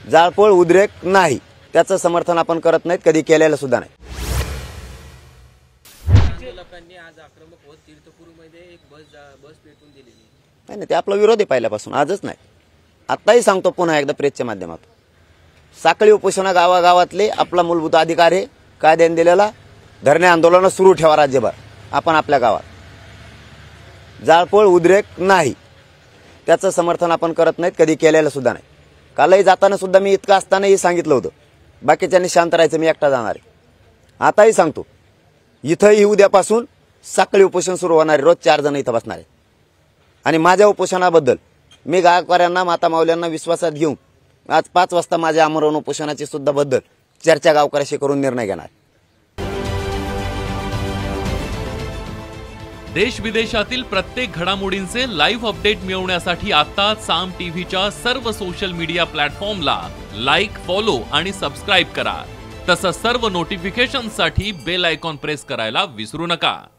जाळपोळ उद्रेक नाही, त्याचं समर्थन आपण करत नाहीत, कधी केलेलं सुद्धा नाही। आंदोलकांनी आज आक्रमक होत तीर्थपुरीमध्ये एक बस पेटवून दिलेली नाही, ते आपला विरोध आहे पहिल्यापासून, आजच नाही। आत्ताही सांगतो पुन्हा एकदा प्रेसच्या माध्यमातून, साखळी उपोषण गावागावातले आपला मूलभूत अधिकार आहे, कायद्याने दिलेला। धरणे आंदोलन सुरू ठेवा राज्यभर, आपण आपल्या गावात। जाळपोळ उद्रेक नाही, त्याचं समर्थन आपण करत नाहीत, कधी केलेलं सुद्धा नाही। कालही जाताना सुद्धा मी इतकं असतानाही सांगितलं होतं, बाकीच्यांनी शांत राहायचं, मी एकटा जाणार आहे। आताही सांगतो, इथंही उद्यापासून साखळी उपोषण सुरू होणार आहे, रोज 4 जण इथं बसणार आहेत। आणि माझ्या उपोषणाबद्दल मी गायकवाड्यांना, माता माऊल्यांना विश्वासात घेऊन आज 5 वाजता माझ्या आमरण उपोषणाची सुद्धा बद्दल चर्चा गावकऱ्याशी करून निर्णय घेणार। देश विदेशातील प्रत्येक घडामोडींचे लाईव्ह अपडेट मिळवण्यासाठी आता साम टीव्हीच्या सर्व सोशल मीडिया प्लॅटफॉर्मला लाईक, फॉलो आणि सबस्क्राईब करा। तसंच सर्व नोटिफिकेशनसाठी बेल आयकॉन प्रेस करायला विसरू नका।